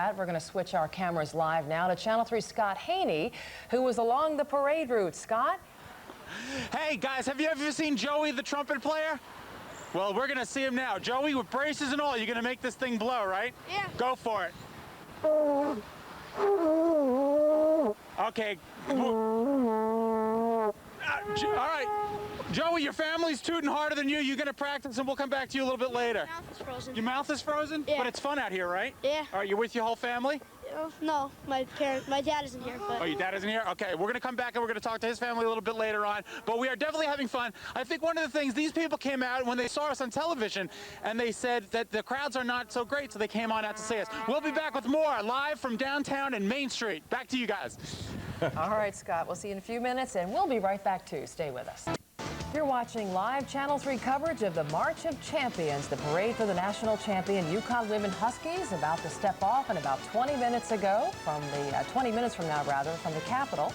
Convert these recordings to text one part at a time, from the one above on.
that. We're going to switch our cameras live now to Channel 3's Scott Haney, who was along the parade route. Scott? Hey, guys, have you ever seen Joey, the trumpet player? Well, we're going to see him now. Joey, with braces and all, you're going to make this thing blow, right? Yeah. Go for it. Okay. All right. Joey, your family's tooting harder than you. You're going to practice, and we'll come back to you a little bit later. My mouth is frozen. Your mouth is frozen? Yeah. But it's fun out here, right? Yeah. All right, you with your whole family? No, my dad isn't here. But... Oh, your dad isn't here? Okay, we're going to come back and we're going to talk to his family a little bit later on. But we are definitely having fun. I think one of the things, these people came out when they saw us on television, and they said that the crowds are not so great, so they came on out to see us. We'll be back with more live from downtown and Main Street. Back to you guys. All right, Scott, we'll see you in a few minutes, and we'll be right back, too. Stay with us. You're watching live Channel 3 coverage of the March of Champions, the parade for the national champion UConn women Huskies, about to step off in about 20 minutes ago from the 20 minutes from now, rather, from the Capitol.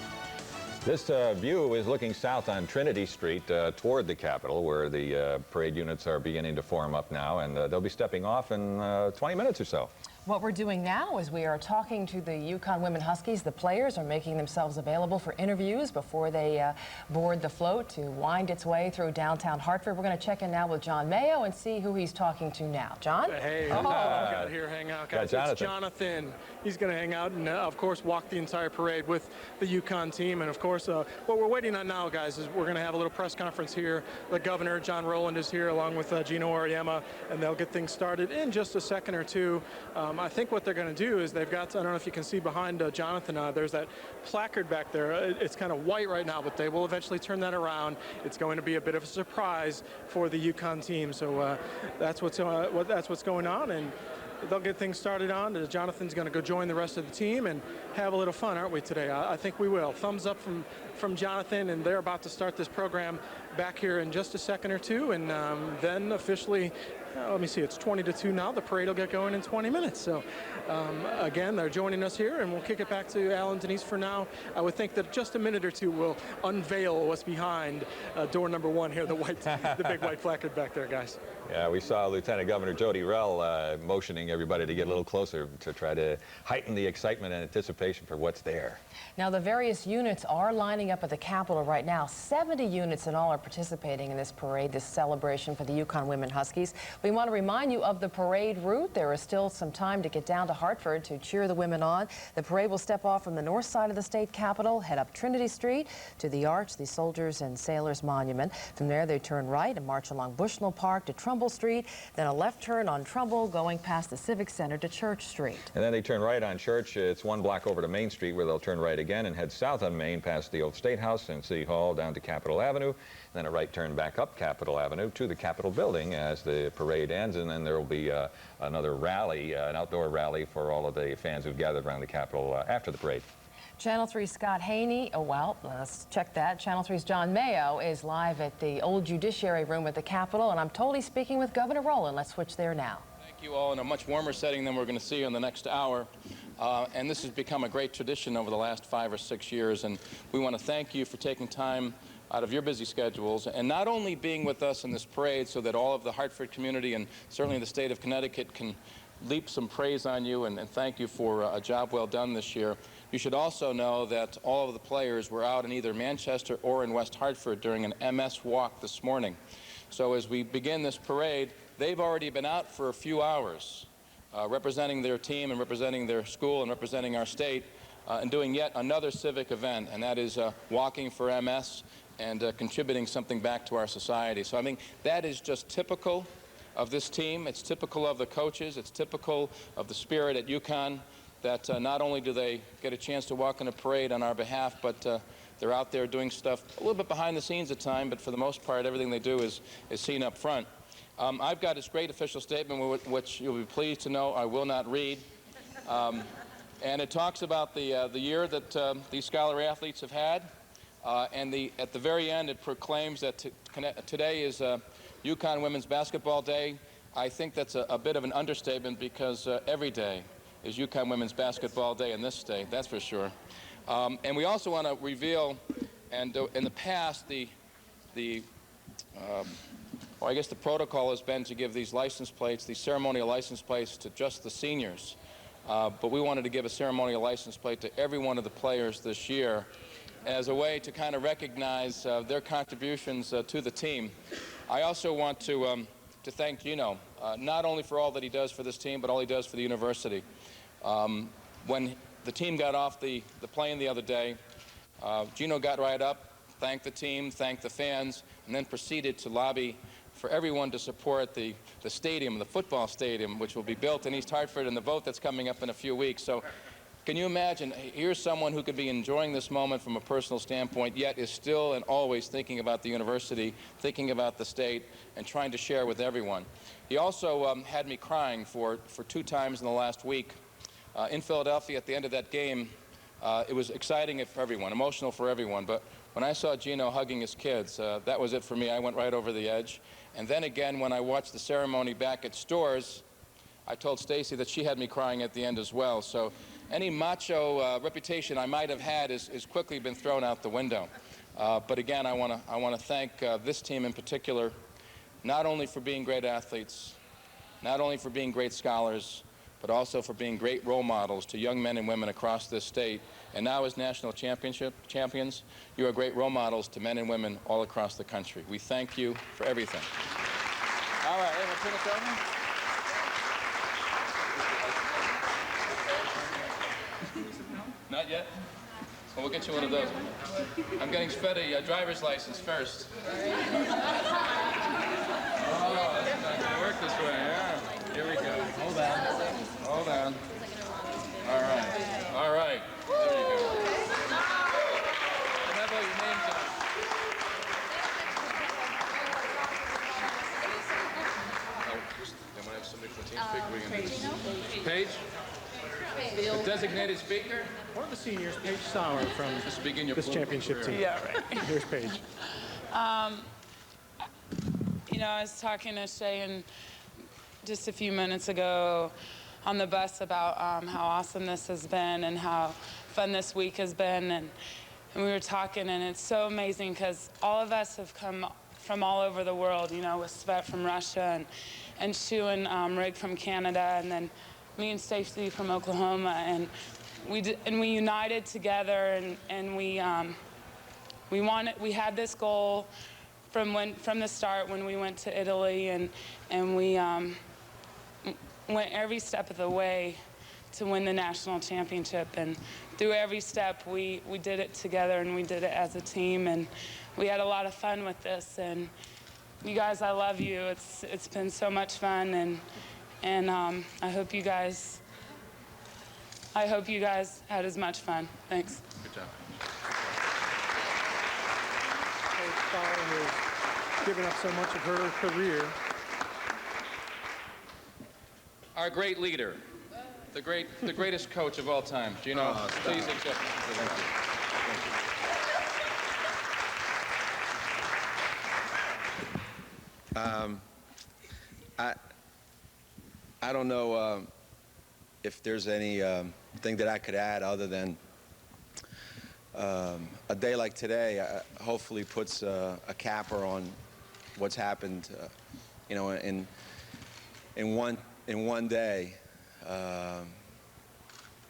This view is looking south on Trinity Street toward the Capitol, where the parade units are beginning to form up now, and they'll be stepping off in 20 minutes or so. What we're doing now is we are talking to the UConn women Huskies. The players are making themselves available for interviews before they board the float to wind its way through downtown Hartford. We're going to check in now with John Mayo and see who he's talking to now. John? Hey, got here, hang out, guys. Jonathan. It's Jonathan. He's going to hang out and, of course, walk the entire parade with the UConn team. And, of course, what we're waiting on now, guys, is we're going to have a little press conference here. The governor, John Rowland, is here along with Gino Auriemma, and they'll get things started in just a second or two. I think what they're going to do is they've got, I don't know if you can see behind Jonathan, there's that placard back there. It's kind of white right now, but they will eventually turn that around. It's going to be a bit of a surprise for the UConn team. So that's what's going on, and they'll get things started on. Jonathan's going to go join the rest of the team and have a little fun, aren't we, today? I think we will. Thumbs up from Jonathan, and they're about to start this program back here in just a second or two, and then officially, let me see, it's 20 to 2 now. The parade will get going in 20 minutes. So, again, they're joining us here, and we'll kick it back to Al and Denise for now. I would think that just a minute or two will unveil what's behind door number 1 here, the big white placard back there, guys. Yeah, we saw Lieutenant Governor Jody Rell motioning everybody to get a little closer to try to heighten the excitement and anticipation for what's there. Now, the various units are lining up at the Capitol right now. 70 units in all are participating in this parade, this celebration for the UConn women Huskies. We want to remind you of the parade route. There is still some time to get down to Hartford to cheer the women on. The parade will step off from the north side of the state capitol, head up Trinity Street to the Arch, the Soldiers and Sailors Monument. From there, they turn right and march along Bushnell Park to Trumbull Street, then a left turn on Trumbull, going past the Civic Center to Church Street. And then they turn right on Church. It's 1 block over to Main Street, where they'll turn right again and head south on Main past the old State House and City Hall down to Capitol Avenue. Then a right turn back up Capitol Avenue to the Capitol building as the parade ends, and then there will be another rally, an outdoor rally for all of the fans who've gathered around the Capitol after the parade. Channel 3's Scott Haney, let's check that. Channel 3's John Mayo is live at the old Judiciary Room at the Capitol, and I'm totally speaking with Governor Rowland. Let's switch there now. Thank you all, in a much warmer setting than we're going to see in the next hour. And this has become a great tradition over the last 5 or 6 years, and we want to thank you for taking time out of your busy schedules and not only being with us in this parade so that all of the Hartford community and certainly the state of Connecticut can leap some praise on you and thank you for a job well done this year. You should also know that all of the players were out in either Manchester or in West Hartford during an MS walk this morning. So as we begin this parade, they've already been out for a few hours representing their team and representing their school and representing our state and doing yet another civic event, and that is walking for MS and contributing something back to our society. So I mean, that is just typical of this team. It's typical of the coaches. It's typical of the spirit at UConn, that not only do they get a chance to walk in a parade on our behalf, but they're out there doing stuff a little bit behind the scenes at times, but for the most part, everything they do is seen up front. I've got this great official statement, which you'll be pleased to know I will not read. And it talks about the year that these scholar athletes have had. And at the very end, it proclaims that today is UConn Women's Basketball Day. I think that's a bit of an understatement, because every day is UConn Women's Basketball Day in this state, that's for sure. And we also want to reveal, and in the past, well, I guess the protocol has been to give these license plates, these ceremonial license plates, to just the seniors. but we wanted to give a ceremonial license plate to every one of the players this year as a way to kind of recognize their contributions to the team. I also want to thank Gino, not only for all that he does for this team, but all he does for the university. When the team got off the plane the other day, Gino got right up, thanked the team, thanked the fans, and then proceeded to lobby for everyone to support the stadium, the football stadium, which will be built in East Hartford, and the vote that's coming up in a few weeks. So can you imagine, here's someone who could be enjoying this moment from a personal standpoint, yet is still and always thinking about the university, thinking about the state, and trying to share with everyone. He also had me crying for 2 times in the last week. In Philadelphia, at the end of that game, it was exciting for everyone, emotional for everyone, but when I saw Gino hugging his kids, that was it for me. I went right over the edge. And then again, when I watched the ceremony back at Stores, I told Stacy that she had me crying at the end as well. So any macho reputation I might have had is quickly been thrown out the window. But again, I want to thank this team in particular, not only for being great athletes, not only for being great scholars, but also for being great role models to young men and women across this state. And now as national champions, you are great role models to men and women all across the country. We thank you for everything. All right, hey, we'll turn this over. Not yet? Well, we'll get you one of those. I'm getting fed a driver's license first. Oh, it's not going to work this way. Yeah. Here we go. Hold on. Hold on. All right. All right. There you go. And have all your names on. Then we'll have somebody from the team speak. We're going to Paige? The designated speaker? One of the seniors, Paige Sauer from this championship team. Yeah, right. Here's Paige. You know, I was talking to Shay just a few minutes ago on the bus about how awesome this has been and how fun this week has been. And we were talking, and it's so amazing because all of us have come from all over the world, you know, with Svet from Russia and Shu and Rig from Canada, and then me and Stacey from Oklahoma. And we united together, and we had this goal from the start when we went to Italy, and we went every step of the way to win the national championship. And through every step, we did it together, and we did it as a team, and we had a lot of fun with this. And you guys, I love you. It's been so much fun, and I hope you guys had as much fun. Thanks. Good job. Paige Sauer has given up so much of her career. Our great leader, the greatest coach of all time, Gino. Please accept. Thank you. I don't know if there's any thing that I could add other than a day like today hopefully puts a capper on what's happened, you know, in one day.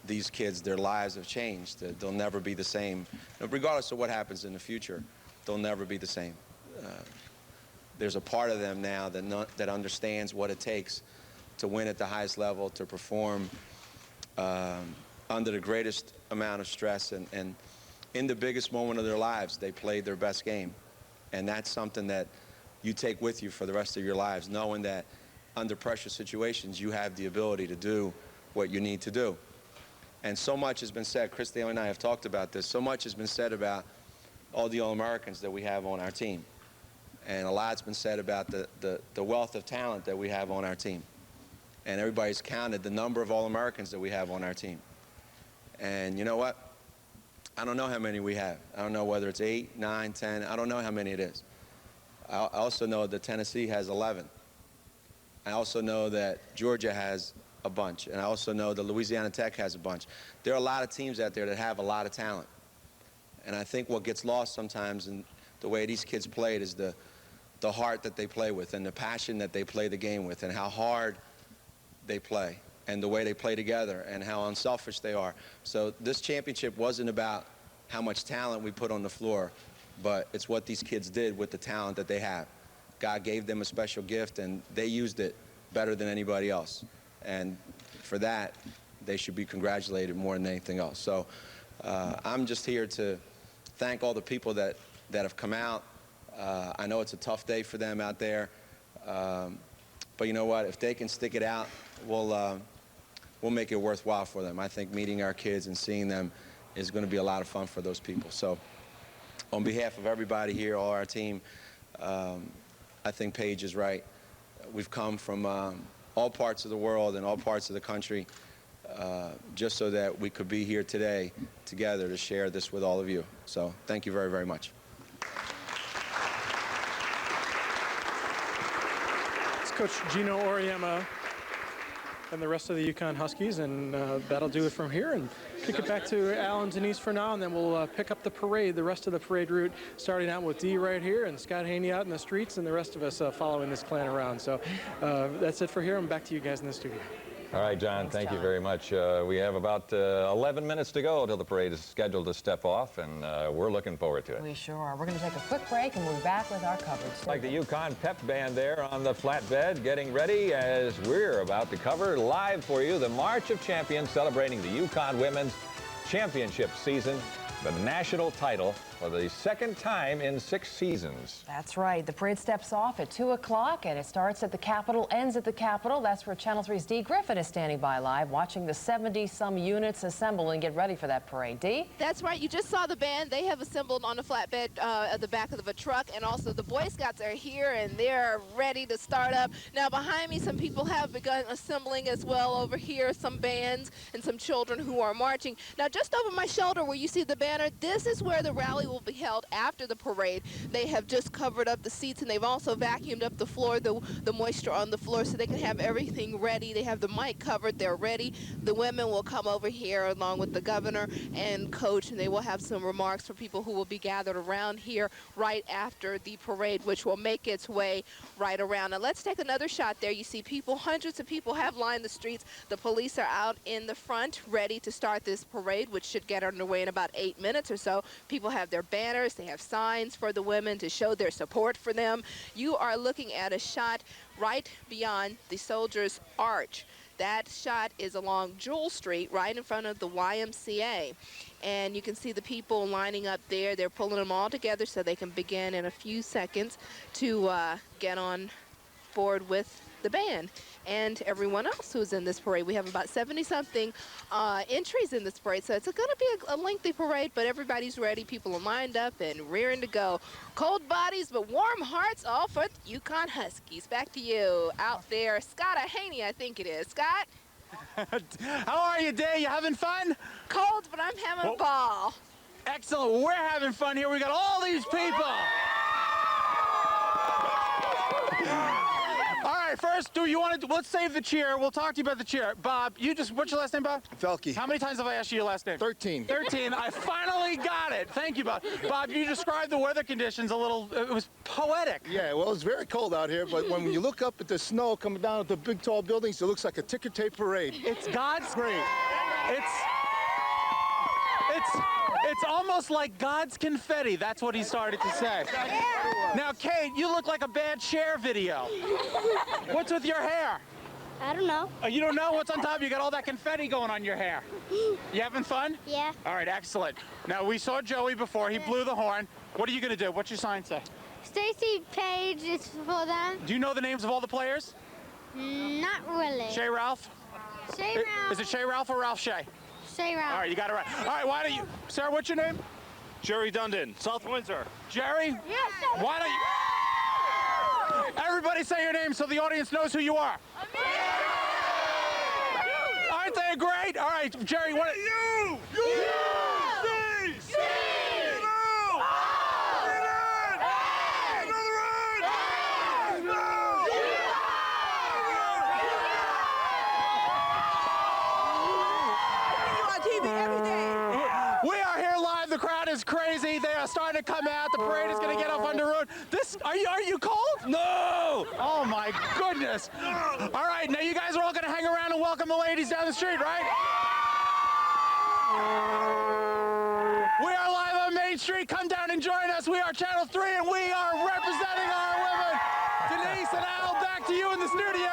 These kids, their lives have changed. They'll never be the same. Regardless of what happens in the future, they'll never be the same. There's a part of them now that understands what it takes to win at the highest level, to perform under the greatest amount of stress, and in the biggest moment of their lives, they played their best game. And that's something that you take with you for the rest of your lives, knowing that under pressure situations, you have the ability to do what you need to do. And so much has been said. Christy and I have talked about this. So much has been said about all the All-Americans that we have on our team. And a lot's been said about the wealth of talent that we have on our team. And everybody's counted the number of All-Americans that we have on our team. And you know what? I don't know how many we have. I don't know whether it's 8, 9, 10. I don't know how many it is. I also know that Tennessee has 11. I also know that Georgia has a bunch. And I also know that Louisiana Tech has a bunch. There are a lot of teams out there that have a lot of talent. And I think what gets lost sometimes in the way these kids played is the heart that they play with and the passion that they play the game with and how hard they play. and the way they play together and how unselfish they are. So this championship wasn't about how much talent we put on the floor, but it's what these kids did with the talent that they have. God gave them a special gift, and they used it better than anybody else. And for that, they should be congratulated more than anything else. So I'm just here to thank all the people that have come out. I know it's a tough day for them out there. But you know what? If they can stick it out, we'll make it worthwhile for them. I think meeting our kids and seeing them is going to be a lot of fun for those people. So on behalf of everybody here, all our team, I think Paige is right. We've come from all parts of the world and all parts of the country just so that we could be here today together to share this with all of you. So thank you very, very much. It's Coach Gino Auriemma and the rest of the UConn Huskies, and that'll do it from here, and kick it back to Al and Denise for now, and then we'll pick up the parade, the rest of the parade route, starting out with Dee right here and Scott Haney out in the streets, and the rest of us following this clan around. So that's it for here. I'm back to you guys in the studio. All right, John, thank you very much. We have about 11 minutes to go until the parade is scheduled to step off, and we're looking forward to it. We sure are. We're going to take a quick break, and we'll be back with our coverage. Like the UConn pep band there on the flatbed, getting ready as we're about to cover live for you the March of Champions, celebrating the UConn Women's Championship season, the national title for the second time in 6 seasons. That's right. The parade steps off at 2 o'clock, and it starts at the Capitol, ends at the Capitol. That's where Channel 3's Dee Griffin is standing by live, watching the 70-some units assemble and get ready for that parade. Dee? That's right. You just saw the band. They have assembled on the flatbed at the back of a truck, and also the Boy Scouts are here, and they're ready to start up. Now, behind me, some people have begun assembling as well over here, some bands and some children who are marching. Now, just over my shoulder where you see the banner, this is where the rally will be held after the parade. They have just covered up the seats, and they've also vacuumed up the floor, the moisture on the floor, so they can have everything ready. They have the mic covered. They're ready. The women will come over here along with the governor and coach, and they will have some remarks for people who will be gathered around here right after the parade, which will make its way right around. Now, let's take another shot there. You see people, hundreds of people have lined the streets. The police are out in the front ready to start this parade, which should get underway in about 8 minutes or so. People have their banners. They have signs for the women to show their support for them. You are looking at a shot right beyond the Soldiers' Arch. That shot is along Jewel Street, right in front of the YMCA. And you can see the people lining up there. They're pulling them all together so they can begin in a few seconds to get on board with the band and everyone else who's in this parade. We have about 70-something entries in this parade, so it's going to be a lengthy parade, but everybody's ready. People are lined up and rearing to go. Cold bodies, but warm hearts, all for the UConn Huskies. Back to you out there. Scott Haney, I think it is. Scott? How are you, Day? You having fun? Cold, but I'm having a ball. Excellent. Well, we're having fun here. We got all these people. All right, first, do you want to, let's save the cheer. We'll talk to you about the cheer. Bob, what's your last name, Bob? Felke. How many times have I asked you your last name? 13. 13. I finally got it. Thank you, Bob. Bob, you described the weather conditions a little, it was poetic. Yeah, well, it's very cold out here, but when you look up at the snow coming down at the big, tall buildings, it looks like a ticker tape parade. It's God's great. It's almost like God's confetti. That's what he started to say. Now, Kate, you look like a bad Cher video. What's with your hair? I don't know. Oh, you don't know what's on top? You got all that confetti going on your hair. You having fun? Yeah. All right, excellent. Now, we saw Joey before. He blew the horn. What are you going to do? What's your sign say? Stacy Page is for them. Do you know the names of all the players? Not really. Shay Ralph? Shay Ralph. Is it Shay Ralph or Ralph Shay? Shay Ralph. All right, you got it right. All right, why don't you... Sarah, what's your name? Jerry Dundon, South Windsor. Jerry? Yes. Why don't you... Everybody say your name so the audience knows who you are. Aren't they great? All right, Jerry, what... You! Crazy. They are starting to come out. The parade is going to get off on the road. Are you cold? No! Oh my goodness. All right, now you guys are all gonna hang around and welcome the ladies down the street, right? We are live on Main Street. Come down and join us. We are Channel 3 and we are representing our women. Denise and Al, back to you in the studio.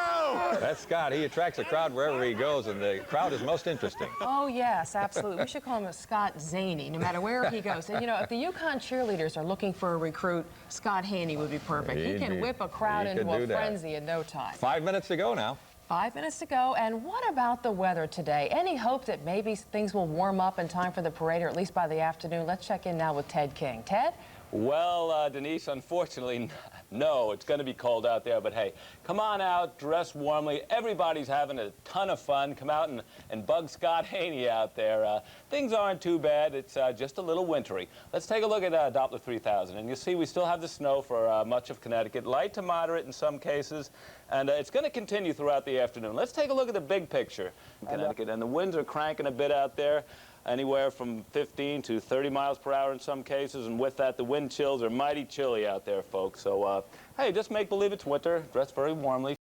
That's Scott. He attracts a crowd wherever he goes, and the crowd is most interesting. Oh, yes, absolutely. We should call him Scott Zaney, no matter where he goes. And, you know, if the UConn cheerleaders are looking for a recruit, Scott Haney would be perfect. He can whip a crowd into a frenzy in no time. 5 minutes to go now. 5 minutes to go. And what about the weather today? Any hope that maybe things will warm up in time for the parade, or at least by the afternoon? Let's check in now with Ted King. Ted? Well, Denise, unfortunately, no, it's going to be cold out there, but hey, come on out, dress warmly. Everybody's having a ton of fun. Come out and bug Scott Haney out there. Things aren't too bad. It's just a little wintry. Let's take a look at Doppler 3000, and you'll see we still have the snow for much of Connecticut, light to moderate in some cases, and it's going to continue throughout the afternoon. Let's take a look at the big picture in Connecticut, and the winds are cranking a bit out there. Anywhere from 15 to 30 miles per hour in some cases, and with that, the wind chills are mighty chilly out there, folks. So, hey, just make believe it's winter, dress very warmly.